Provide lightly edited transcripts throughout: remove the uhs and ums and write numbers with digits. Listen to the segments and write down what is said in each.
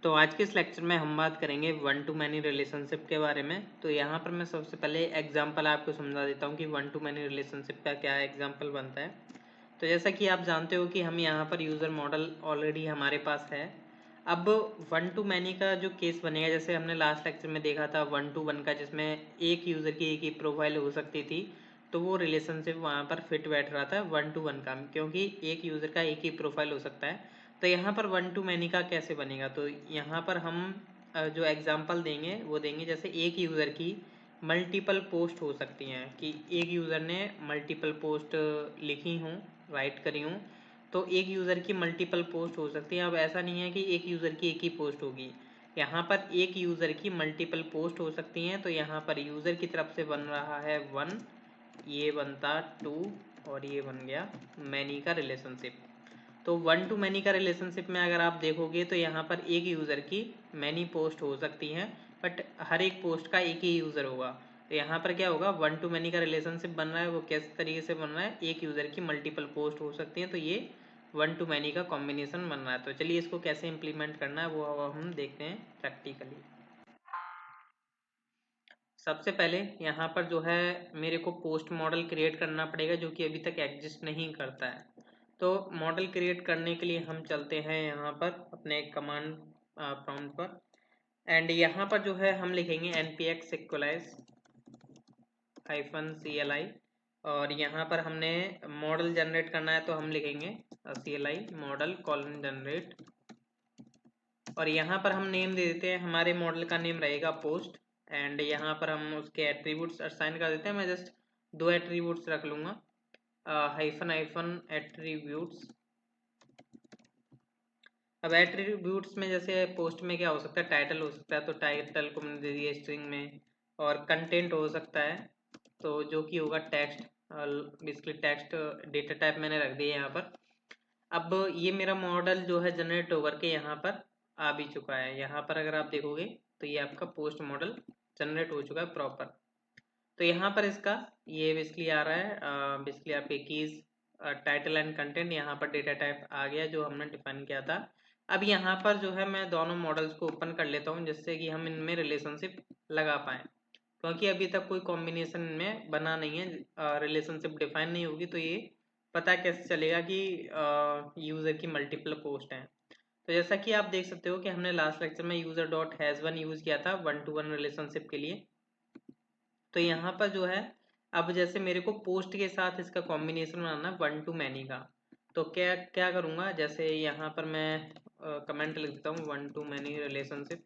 तो आज के इस लेक्चर में हम बात करेंगे वन टू मैनी रिलेशनशिप के बारे में। तो यहाँ पर मैं सबसे पहले एग्जांपल आपको समझा देता हूँ कि वन टू मैनी रिलेशनशिप का क्या एग्जांपल बनता है। तो जैसा कि आप जानते हो कि हम यहाँ पर यूज़र मॉडल ऑलरेडी हमारे पास है। अब वन टू मैनी का जो केस बनेगा, जैसे हमने लास्ट लेक्चर में देखा था वन टू वन का, जिसमें एक यूज़र की एक ही प्रोफाइल हो सकती थी, तो वो रिलेशनशिप वहाँ पर फिट बैठ रहा था वन टू वन का, क्योंकि एक यूज़र का एक ही प्रोफाइल हो सकता है। तो यहाँ पर वन टू मैनी का कैसे बनेगा, तो यहाँ पर हम जो एग्जांपल देंगे वो देंगे, जैसे एक यूज़र की मल्टीपल पोस्ट हो सकती हैं, कि एक यूज़र ने मल्टीपल पोस्ट लिखी हूँ, राइट करी हूँ, तो एक यूज़र की मल्टीपल पोस्ट हो सकती हैं। अब ऐसा नहीं है कि एक यूज़र की एक ही पोस्ट होगी, यहाँ पर एक यूज़र की मल्टीपल पोस्ट हो सकती हैं। तो यहाँ पर यूज़र की तरफ से बन रहा है वन, ये बनता टू, और ये बन गया मैनी का रिलेशनशिप। तो वन टू मैनी का रिलेशनशिप में अगर आप देखोगे तो यहाँ पर एक यूज़र की मैनी पोस्ट हो सकती हैं, बट हर एक पोस्ट का एक ही यूज़र होगा। तो यहाँ पर क्या होगा, वन टू मैनी का रिलेशनशिप बन रहा है, वो किस तरीके से बन रहा है, एक यूज़र की मल्टीपल पोस्ट हो सकती हैं, तो ये वन टू मैनी का कॉम्बिनेशन बन रहा है। तो चलिए इसको कैसे इम्प्लीमेंट करना है वो हम देखते हैं प्रैक्टिकली। सबसे पहले यहाँ पर जो है मेरे को पोस्ट मॉडल क्रिएट करना पड़ेगा, जो कि अभी तक एग्जिस्ट नहीं करता है। तो मॉडल क्रिएट करने के लिए हम चलते हैं यहाँ पर अपने कमांड प्रॉम्प्ट पर, एंड यहाँ पर जो है हम लिखेंगे npx equalize -cli, और यहाँ पर हमने मॉडल जनरेट करना है तो हम लिखेंगे cli मॉडल कॉलन जनरेट, और यहाँ पर हम नेम दे देते हैं, हमारे मॉडल का नेम रहेगा पोस्ट, एंड यहाँ पर हम उसके एट्रीब्यूट्स असाइन कर देते हैं। मैं जस्ट दो एट्रीब्यूट्स रख लूँगा, हाइफन हाइफन एट्रीब्यूट्स। अब एट्रीब्यूट्स में जैसे पोस्ट में क्या हो सकता है, टाइटल हो सकता है, तो टाइटल को मैंने दे दिया स्ट्रिंग में, और कंटेंट हो सकता है तो जो कि होगा text, basically text data type मैंने रख दिया यहाँ पर। अब ये मेरा मॉडल जो है जनरेट होकर के यहाँ पर आ भी चुका है। यहाँ पर अगर आप देखोगे तो ये आपका पोस्ट मॉडल जनरेट हो चुका है प्रॉपर। तो यहाँ पर इसका ये बेसिकली आ रहा है, बेसिकली आपके कीज टाइटल एंड कंटेंट, यहाँ पर डेटा टाइप आ गया जो हमने डिफाइन किया था। अब यहाँ पर जो है मैं दोनों मॉडल्स को ओपन कर लेता हूँ, जिससे कि हम इनमें रिलेशनशिप लगा पाएँ, क्योंकि अभी तक कोई कॉम्बिनेशन में बना नहीं है, रिलेशनशिप डिफाइन नहीं होगी, तो ये पता कैसे चलेगा कि यूज़र की मल्टीपल पोस्ट हैं। तो जैसा कि आप देख सकते हो कि हमने लास्ट लेक्चर में user dot has one use किया था वन टू वन रिलेशनशिप के लिए। तो यहाँ पर जो है अब जैसे मेरे को पोस्ट के साथ इसका कॉम्बिनेशन बनाना है वन टू मैनी का, तो क्या क्या करूँगा, जैसे यहाँ पर मैं कमेंट लिख देता हूँ वन टू मैनी रिलेशनशिप।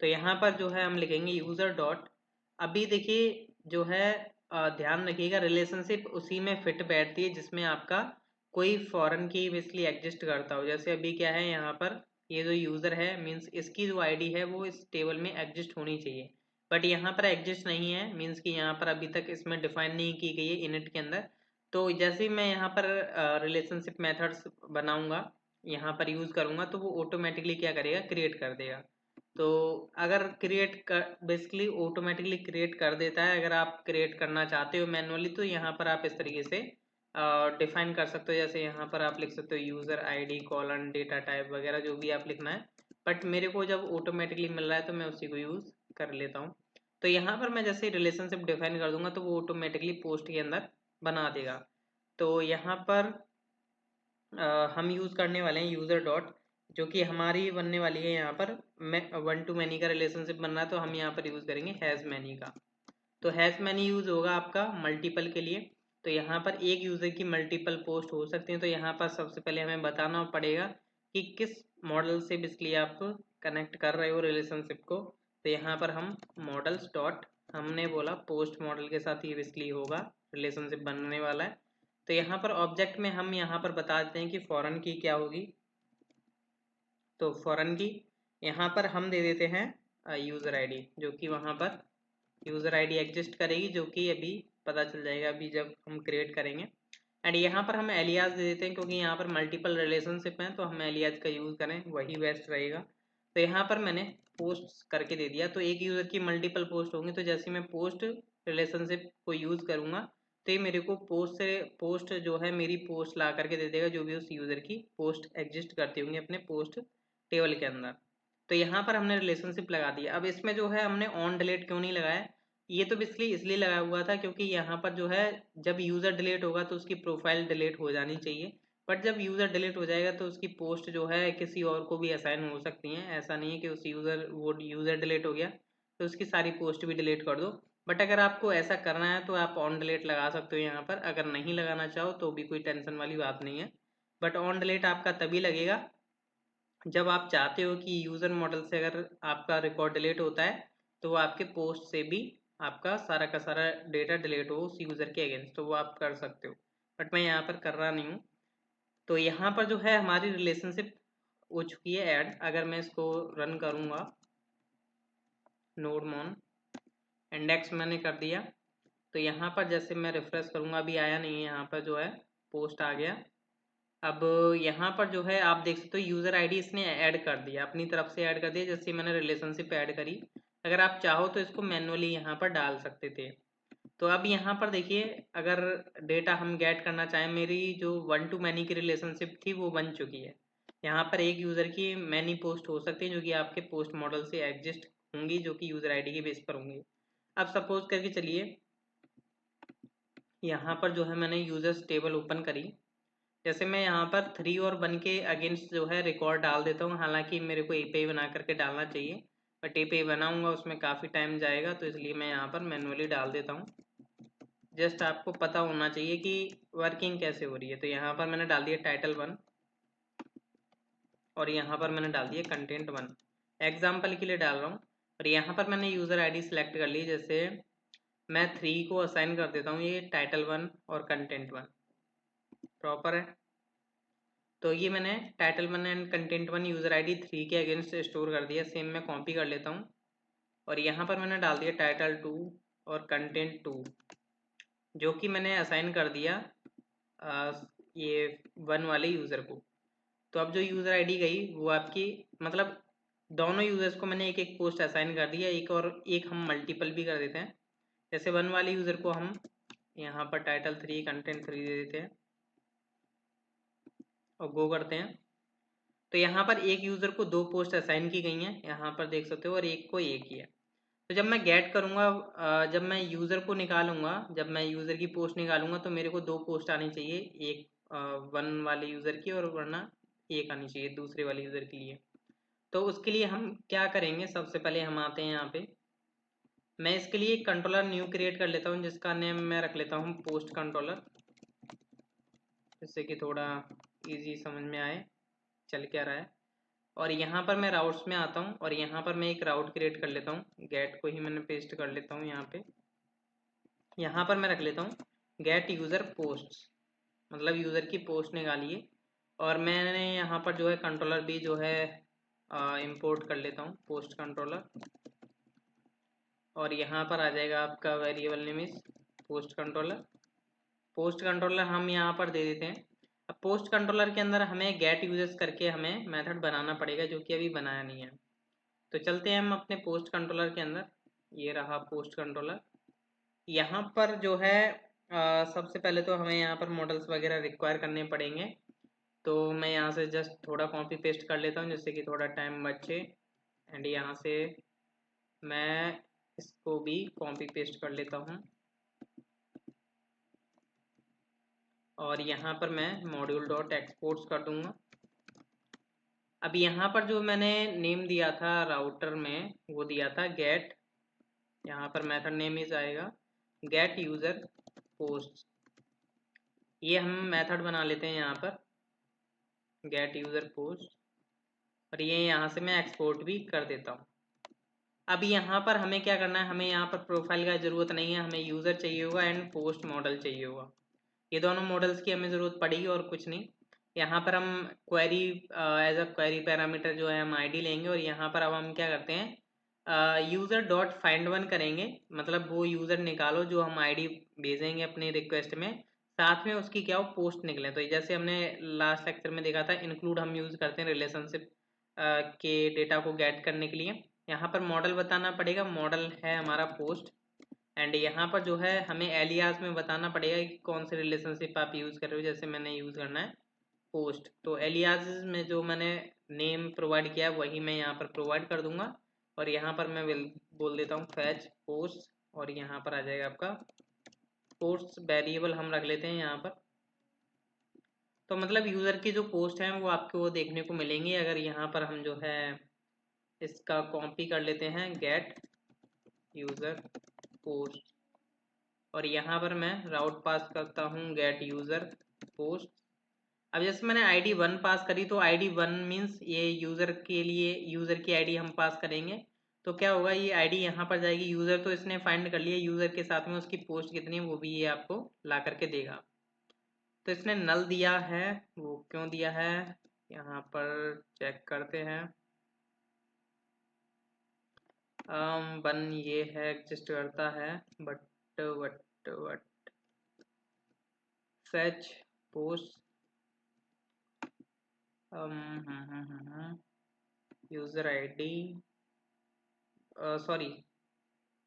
तो यहाँ पर जो है हम लिखेंगे यूज़र डॉट, अभी देखिए जो है ध्यान रखिएगा रिलेशनशिप उसी में फिट बैठती है जिसमें आपका कोई फॉरेन की बेसिकली एग्जिस्ट करता हो। जैसे अभी क्या है यहाँ पर, ये जो यूज़र है मीन्स इसकी जो आईडी है वो इस टेबल में एग्जिस्ट होनी चाहिए, बट यहाँ पर एग्जिस्ट नहीं है, मीन्स कि यहाँ पर अभी तक इसमें डिफाइन नहीं की गई है इनिट के अंदर। तो जैसे ही मैं यहाँ पर रिलेशनशिप मेथड्स बनाऊंगा, यहाँ पर यूज़ करूँगा, तो वो ऑटोमेटिकली क्या करेगा, क्रिएट कर देगा। तो अगर क्रिएट कर बेसिकली ऑटोमेटिकली क्रिएट कर देता है, अगर आप क्रिएट करना चाहते हो मैनुअली तो यहाँ पर आप इस तरीके से डिफाइन कर सकते हो। जैसे यहाँ पर आप लिख सकते हो user ID colon data type वगैरह जो भी आप लिखना है, बट मेरे को जब ऑटोमेटिकली मिल रहा है तो मैं उसी को यूज़ कर लेता हूँ। तो यहाँ पर मैं जैसे रिलेशनशिप डिफाइन कर दूंगा तो वो ऑटोमेटिकली पोस्ट के अंदर बना देगा। तो यहाँ पर हम यूज़ करने वाले हैं यूज़र डॉट, जो कि हमारी बनने वाली है यहाँ पर मैं वन टू मैनी का रिलेशनशिप बन रहा है, तो हम यहाँ पर यूज़ करेंगे हैज़ मैनी का। तो हैज़ मैनी यूज़ होगा आपका मल्टीपल के लिए। तो यहाँ पर एक यूज़र की मल्टीपल पोस्ट हो सकती हैं, तो यहाँ पर सबसे पहले हमें बताना पड़ेगा कि किस मॉडल से बेसिकली आप कनेक्ट कर रहे हो रिलेशनशिप को। तो यहाँ पर हम मॉडल्स डॉट, हमने बोला पोस्ट मॉडल के साथ ये बेसिकली होगा, रिलेशनशिप बनने वाला है। तो यहाँ पर ऑब्जेक्ट में हम यहाँ पर बता देते हैं कि फॉरेन की क्या होगी। तो फॉरेन की यहाँ पर हम दे देते हैं यूज़र आईडी, जो कि वहाँ पर यूज़र आईडी एग्जिस्ट करेगी, जो कि अभी पता चल जाएगा अभी जब हम क्रिएट करेंगे। एंड यहाँ पर हम एलियास दे देते हैं, क्योंकि यहाँ पर मल्टीपल रिलेशनशिप हैं तो हम एलियास का यूज़ करें वही बेस्ट रहेगा। तो यहाँ पर मैंने पोस्ट करके दे दिया, तो एक यूज़र की मल्टीपल पोस्ट होंगी, तो जैसे मैं पोस्ट रिलेशनशिप को यूज़ करूँगा तो ये मेरे को पोस्ट जो है मेरी पोस्ट ला करके दे देगा, जो भी उस यूज़र की पोस्ट एग्जिस्ट करती होंगी अपने पोस्ट टेबल के अंदर। तो यहाँ पर हमने रिलेशनशिप लगा दिया। अब इसमें जो है हमने ऑन डिलीट क्यों नहीं लगाया, ये तो बेसिकली इसलिए लगाया हुआ था क्योंकि यहाँ पर जो है जब यूज़र डिलीट होगा तो उसकी प्रोफाइल डिलीट हो जानी चाहिए, बट जब यूज़र डिलीट हो जाएगा तो उसकी पोस्ट जो है किसी और को भी असाइन हो सकती हैं। ऐसा नहीं है कि वो यूज़र डिलीट हो गया तो उसकी सारी पोस्ट भी डिलीट कर दो। बट अगर आपको ऐसा करना है तो आप ऑन डिलीट लगा सकते हो यहाँ पर, अगर नहीं लगाना चाहो तो भी कोई टेंशन वाली बात नहीं है। बट ऑन डिलीट आपका तभी लगेगा जब आप चाहते हो कि यूज़र मॉडल से अगर आपका रिकॉर्ड डिलीट होता है तो वो आपके पोस्ट से भी आपका सारा का सारा डेटा डिलीट हो उस यूज़र के अगेंस्ट, तो वो आप कर सकते हो। बट मैं यहाँ पर कर रहा नहीं हूँ। तो यहाँ पर जो है हमारी रिलेशनशिप हो चुकी है ऐड। अगर मैं इसको रन करूँगा, नोड मॉन इंडेक्स मैंने कर दिया, तो यहाँ पर जैसे मैं रिफ्रेश करूँगा, अभी आया नहीं है, यहाँ पर जो है पोस्ट आ गया। अब यहाँ पर जो है आप देख सकते हो यूज़र आईडी इसने ऐड कर दिया, अपनी तरफ से ऐड कर दिया, जैसे मैंने रिलेशनशिप ऐड करी। अगर आप चाहो तो इसको मैनुअली यहाँ पर डाल सकते थे। तो अब यहाँ पर देखिए, अगर डेटा हम गेट करना चाहें, मेरी जो 1 to मैनी की रिलेशनशिप थी वो बन चुकी है। यहाँ पर एक यूज़र की मैनी पोस्ट हो सकती है जो कि आपके पोस्ट मॉडल से एग्जिस्ट होंगी, जो कि यूज़र आईडी के बेस पर होंगी। अब सपोज करके चलिए यहाँ पर जो है मैंने यूज़र्स टेबल ओपन करी। जैसे मैं यहाँ पर 3 और 1 के अगेंस्ट जो है रिकॉर्ड डाल देता हूँ, हालांकि मेरे को एपीआई बना करके डालना चाहिए, बट एपीआई बनाऊंगा उसमें काफ़ी टाइम जाएगा, तो इसलिए मैं यहाँ पर मैनुअली डाल देता हूँ। जस्ट आपको पता होना चाहिए कि वर्किंग कैसे हो रही है। तो यहाँ पर मैंने डाल दिया टाइटल 1 और यहाँ पर मैंने डाल दिया कंटेंट 1, एग्जाम्पल के लिए डाल रहा हूँ। और यहाँ पर मैंने यूज़र आईडी सेलेक्ट कर ली, जैसे मैं 3 को असाइन कर देता हूँ, ये टाइटल 1 और कंटेंट 1 प्रॉपर है। तो ये मैंने title 1 and content 1 user ID 3 के अगेंस्ट स्टोर कर दिया। सेम मैं कॉपी कर लेता हूँ और यहाँ पर मैंने डाल दिया टाइटल 2 और कंटेंट 2, जो कि मैंने असाइन कर दिया ये 1 वाले यूज़र को। तो अब जो यूज़र आईडी गई वो आपकी, मतलब दोनों यूज़र्स को मैंने एक एक पोस्ट असाइन कर दिया, एक और एक हम मल्टीपल भी कर देते हैं। जैसे 1 वाले यूज़र को हम यहाँ पर टाइटल 3 कंटेंट 3 दे देते हैं और गो करते हैं। तो यहाँ पर एक यूज़र को 2 पोस्ट असाइन की गई हैं, यहाँ पर देख सकते हो, और एक को एक ही है। तो जब मैं गेट करूँगा, जब मैं यूज़र को निकालूंगा, जब मैं यूज़र की पोस्ट निकालूंगा तो मेरे को 2 पोस्ट आनी चाहिए, एक 1 वाले यूज़र की और वरना एक आनी चाहिए दूसरे वाले यूज़र के लिए। तो उसके लिए हम क्या करेंगे, सबसे पहले हम आते हैं यहाँ पे, मैं इसके लिए एक कंट्रोलर न्यू क्रिएट कर लेता हूँ जिसका नेम मैं रख लेता हूँ पोस्ट कंट्रोलर, जिससे कि थोड़ा इजी समझ में आए चल क्या रहा है। और यहाँ पर मैं राउट्स में आता हूँ और यहाँ पर मैं एक राउट क्रिएट कर लेता हूँ, गेट को ही मैंने पेस्ट कर लेता हूँ यहाँ पे। यहाँ पर मैं रख लेता हूँ गेट यूज़र पोस्ट, मतलब यूज़र की पोस्ट निकालिए। और मैंने यहाँ पर जो है कंट्रोलर भी जो है इंपोर्ट कर लेता हूँ, पोस्ट कंट्रोलर। और यहाँ पर आ जाएगा आपका variable name is post controller. Post controller हम यहाँ पर दे देते हैं। अब पोस्ट कंट्रोलर के अंदर हमें गेट यूजर्स करके हमें मेथड बनाना पड़ेगा, जो कि अभी बनाया नहीं है। तो चलते हैं हम अपने पोस्ट कंट्रोलर के अंदर, ये रहा पोस्ट कंट्रोलर। यहाँ पर जो है सबसे पहले तो हमें यहाँ पर मॉडल्स वगैरह रिक्वायर करने पड़ेंगे। तो मैं यहाँ से जस्ट थोड़ा कॉपी पेस्ट कर लेता हूँ जिससे कि थोड़ा टाइम बचे। एंड यहाँ से मैं इसको भी कॉपी पेस्ट कर लेता हूँ और यहाँ पर मैं मॉड्यूल डॉट एक्सपोर्ट्स कर दूँगा। अब यहाँ पर जो मैंने नेम दिया था राउटर में, वो दिया था गेट, यहाँ पर मेथड नेम इज आएगा गेट यूज़र पोस्ट। ये हम मेथड बना लेते हैं यहाँ पर गेट यूज़र पोस्ट, और ये यहाँ से मैं एक्सपोर्ट भी कर देता हूँ। अब यहाँ पर हमें क्या करना है, हमें यहाँ पर प्रोफाइल का ज़रूरत नहीं है, हमें यूज़र चाहिए होगा एंड पोस्ट मॉडल चाहिए होगा। ये दोनों मॉडल्स की हमें ज़रूरत पड़ेगी और कुछ नहीं। यहाँ पर हम query as a query parameter जो है हम आईडी लेंगे, और यहाँ पर अब हम क्या करते हैं यूज़र डॉट फाइंड वन करेंगे, मतलब वो यूज़र निकालो जो हम आईडी भेजेंगे अपने रिक्वेस्ट में, साथ में उसकी क्या हो पोस्ट निकले। तो जैसे हमने लास्ट लेक्चर में देखा था, इंक्लूड हम यूज़ करते हैं रिलेशनशिप के डेटा को गेट करने के लिए। यहाँ पर मॉडल बताना पड़ेगा, मॉडल है हमारा पोस्ट एंड यहाँ पर जो है हमें एलियास में बताना पड़ेगा कि कौन से रिलेशनशिप आप यूज़ कर रहे हो। जैसे मैंने यूज़ करना है पोस्ट, तो एलियास में जो मैंने नेम प्रोवाइड किया वही मैं यहाँ पर प्रोवाइड कर दूंगा। और यहाँ पर मैं बोल देता हूँ फैच पोस्ट, और यहाँ पर आ जाएगा आपका पोस्ट वेरिएबल हम रख लेते हैं यहाँ पर। तो मतलब यूज़र की जो पोस्ट है वो आपको वो देखने को मिलेंगी। अगर यहाँ पर हम जो है इसका कॉपी कर लेते हैं गेट यूज़र पोस्ट, और यहाँ पर मैं राउट पास करता हूँ गेट यूज़र पोस्ट। अब जैसे मैंने आईडी 1 पास करी, तो आईडी 1 मीन्स ये यूज़र के लिए यूज़र की आईडी हम पास करेंगे। तो क्या होगा, ये आईडी यहाँ पर जाएगी। यूज़र तो इसने फाइंड कर लिया, यूज़र के साथ में उसकी पोस्ट कितनी है वो भी ये आपको ला करके देगा। तो इसने नल दिया है, वो क्यों दिया है यहाँ पर चेक करते हैं। वन ये है एग्जिस्ट करता है, but fetch post user ID sorry,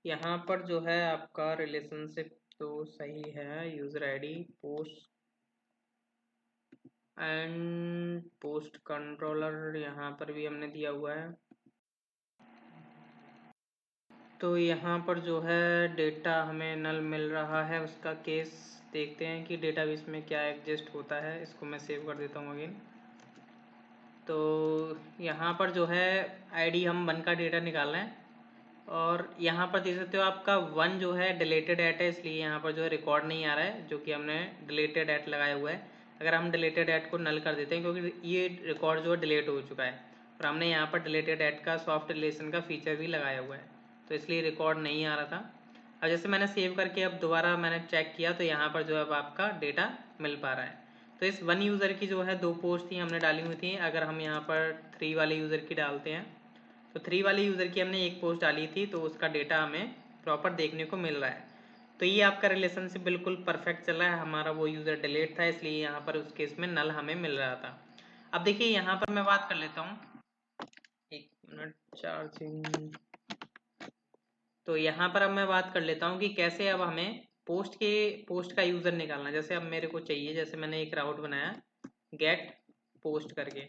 यहाँ पर जो है आपका रिलेशनशिप तो सही है, user ID post and post controller यहाँ पर भी हमने दिया हुआ है। तो यहाँ पर जो है डेटा हमें नल मिल रहा है, उसका केस देखते हैं कि डेटाबेस में क्या एग्जिस्ट होता है। इसको मैं सेव कर देता हूँ अगेन। तो यहाँ पर जो है आईडी हम 1 का डेटा निकालना है, और यहाँ पर देख सकते हो आपका 1 जो है डिलेटेड एट है, इसलिए यहाँ पर जो है रिकॉर्ड नहीं आ रहा है, जो कि हमने डिलेटेड एट लगाया हुआ है। अगर हम डिलेटेड एट को नल कर देते हैं, क्योंकि ये रिकॉर्ड जो है डिलीट हो चुका है, और हमने यहाँ पर डिलेटेड एट का सॉफ्ट रिलेशन का फीचर भी लगाया हुआ है, तो इसलिए रिकॉर्ड नहीं आ रहा था। अब जैसे मैंने सेव करके अब दोबारा मैंने चेक किया, तो यहाँ पर जो है अब आपका डेटा मिल पा रहा है। तो इस 1 यूज़र की जो है 2 पोस्ट थी हमने डाली हुई थी। अगर हम यहाँ पर 3 वाले यूज़र की डालते हैं, तो 3 वाले यूज़र की हमने एक पोस्ट डाली थी, तो उसका डेटा हमें प्रॉपर देखने को मिल रहा है। तो ये आपका रिलेशनशिप बिल्कुल परफेक्ट चल रहा है। हमारा वो यूज़र डिलीट था, इसलिए यहाँ पर उस केस में नल हमें मिल रहा था। अब देखिए यहाँ पर मैं बात कर लेता हूँ, 1 मिनट चार्जिंग। तो यहाँ पर अब मैं बात कर लेता हूँ कि कैसे अब हमें पोस्ट का यूज़र निकालना है। जैसे अब मेरे को चाहिए, जैसे मैंने एक राउट बनाया गेट पोस्ट करके।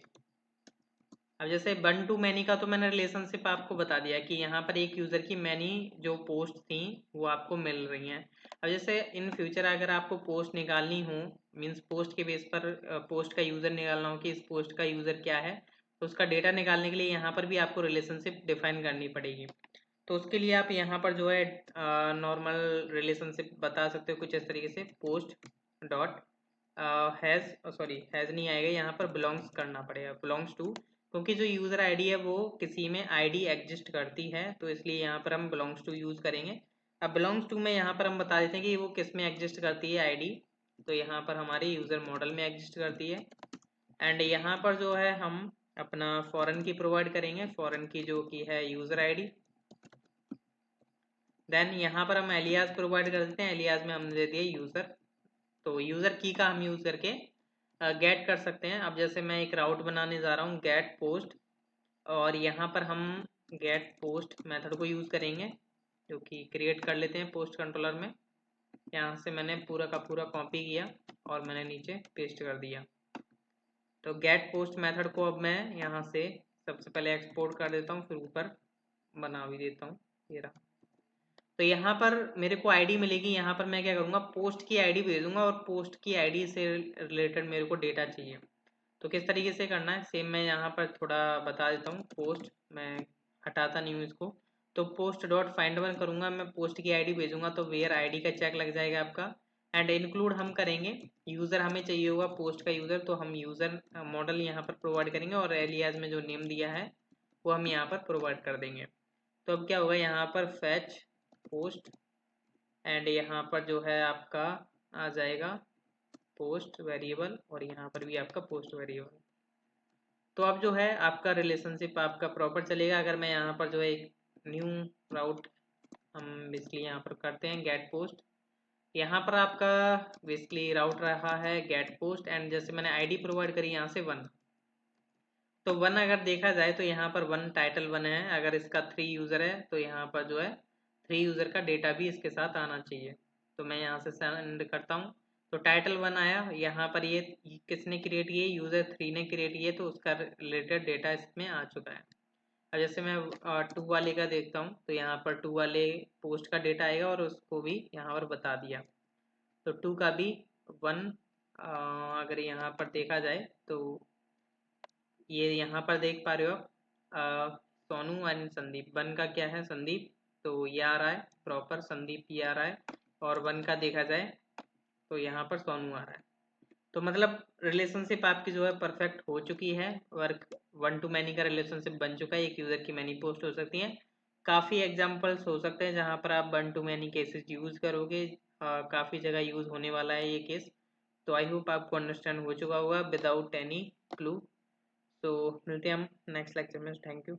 अब जैसे 1 to मैनी का तो मैंने रिलेशनशिप आपको बता दिया कि यहाँ पर एक यूज़र की मैनी जो पोस्ट थी वो आपको मिल रही हैं। अब जैसे इन फ्यूचर अगर आपको पोस्ट निकालनी हो, मीन्स पोस्ट के बेस पर पोस्ट का यूज़र निकालना हो कि इस पोस्ट का यूज़र क्या है, तो उसका डेटा निकालने के लिए यहाँ पर भी आपको रिलेशनशिप डिफाइन करनी पड़ेगी। तो उसके लिए आप यहाँ पर जो है नॉर्मल रिलेशनशिप बता सकते हो कुछ इस तरीके से, पोस्ट डॉट हैज़ नहीं आएगा, यहाँ पर बिलोंग्स करना पड़ेगा, बिलोंग्स टू, क्योंकि जो यूज़र आईडी है वो किसी में आईडी एग्जिस्ट करती है, तो इसलिए यहाँ पर हम बिलोंग्स टू यूज़ करेंगे। अब बिलोंग्स टू में यहाँ पर हम बता देते हैं कि वो किस में एग्जिस्ट करती है आईडी, तो यहाँ पर हमारे यूज़र मॉडल में एग्जिस्ट करती है। एंड यहाँ पर जो है हम अपना फॉरेन की प्रोवाइड करेंगे, फॉरेन की जो कि है यूज़र आईडी। देन यहाँ पर हम एलियास प्रोवाइड कर देते हैं, एलियास में हमने दे दिया यूज़र। तो यूज़र की का हम यूज़ करके गेट कर सकते हैं। अब जैसे मैं एक राउट बनाने जा रहा हूँ गेट पोस्ट, और यहाँ पर हम गेट पोस्ट मेथड को यूज़ करेंगे, जो कि क्रिएट कर लेते हैं पोस्ट कंट्रोलर में। यहाँ से मैंने पूरा का पूरा कॉपी किया और मैंने नीचे पेस्ट कर दिया। तो गेट पोस्ट मेथड को अब मैं यहाँ से सबसे पहले एक्सपोर्ट कर देता हूँ, फिर ऊपर बना भी देता हूँ, ये रहा। तो यहाँ पर मेरे को आईडी मिलेगी, यहाँ पर मैं क्या करूँगा, पोस्ट की आईडी भेजूंगा, और पोस्ट की आईडी से रिलेटेड मेरे को डेटा चाहिए। तो किस तरीके से करना है, सेम मैं यहाँ पर थोड़ा बता देता हूँ। पोस्ट मैं हटाता नहीं हूँ इसको, तो पोस्ट डॉट फाइंड वन करूँगा, मैं पोस्ट की आईडी भेजूंगा, तो वेयर आईडी का चेक लग जाएगा आपका। एंड इंक्लूड हम करेंगे यूज़र, हमें चाहिए होगा पोस्ट का यूज़र, तो हम यूज़र मॉडल यहाँ पर प्रोवाइड करेंगे, और एलियास में जो नेम दिया है वो हम यहाँ पर प्रोवाइड कर देंगे। तो अब क्या होगा, यहाँ पर फैच पोस्ट, एंड यहाँ पर जो है आपका आ जाएगा पोस्ट वेरिएबल, और यहाँ पर भी आपका पोस्ट वेरिएबल। तो अब जो है आपका रिलेशनशिप आपका प्रॉपर चलेगा। अगर मैं यहाँ पर जो है एक न्यू राउट हम बेसिकली यहाँ पर करते हैं गेट पोस्ट, यहाँ पर आपका बेसिकली राउट रहा है गेट पोस्ट, एंड जैसे मैंने आईडी प्रोवाइड करी यहाँ से 1, तो 1 अगर देखा जाए तो यहाँ पर 1 टाइटल 1 है। अगर इसका 3 यूज़र है तो यहाँ पर जो है फ्री यूज़र का डेटा भी इसके साथ आना चाहिए। तो मैं यहाँ से सेंड करता हूँ। तो टाइटल 1 आया, यहाँ पर ये किसने क्रिएट किए, यूज़र 3 ने क्रिएट किए, तो उसका रिलेटेड डेटा इसमें आ चुका है। अब जैसे मैं 2 वाले का देखता हूँ, तो यहाँ पर 2 वाले पोस्ट का डेटा आएगा और उसको भी यहाँ पर बता दिया। तो 2 का भी 1 अगर यहाँ पर देखा जाए तो ये यहाँ पर देख पा रहे हो आप, सोनू एंड संदीप। 1 का क्या है, संदीप, तो ये आ रहा है प्रॉपर संदीप, ये आ रहा है। और 1 का देखा जाए तो यहाँ पर सोनू आ रहा है। तो मतलब रिलेशनशिप आपकी जो है परफेक्ट हो चुकी है। वर्क 1 to मैनी का रिलेशनशिप बन चुका है। एक यूज़र की मैनी पोस्ट हो सकती हैं। काफ़ी एग्जांपल्स हो सकते हैं जहाँ पर आप 1 to मैनी केसेस यूज़ करोगे। काफ़ी जगह यूज़ होने वाला है ये केस। तो आई होप आपको अंडरस्टैंड हो चुका होगा विदाउट एनी क्लू। तो मिलते हैं हम नेक्स्ट लेक्चर में। Thank you.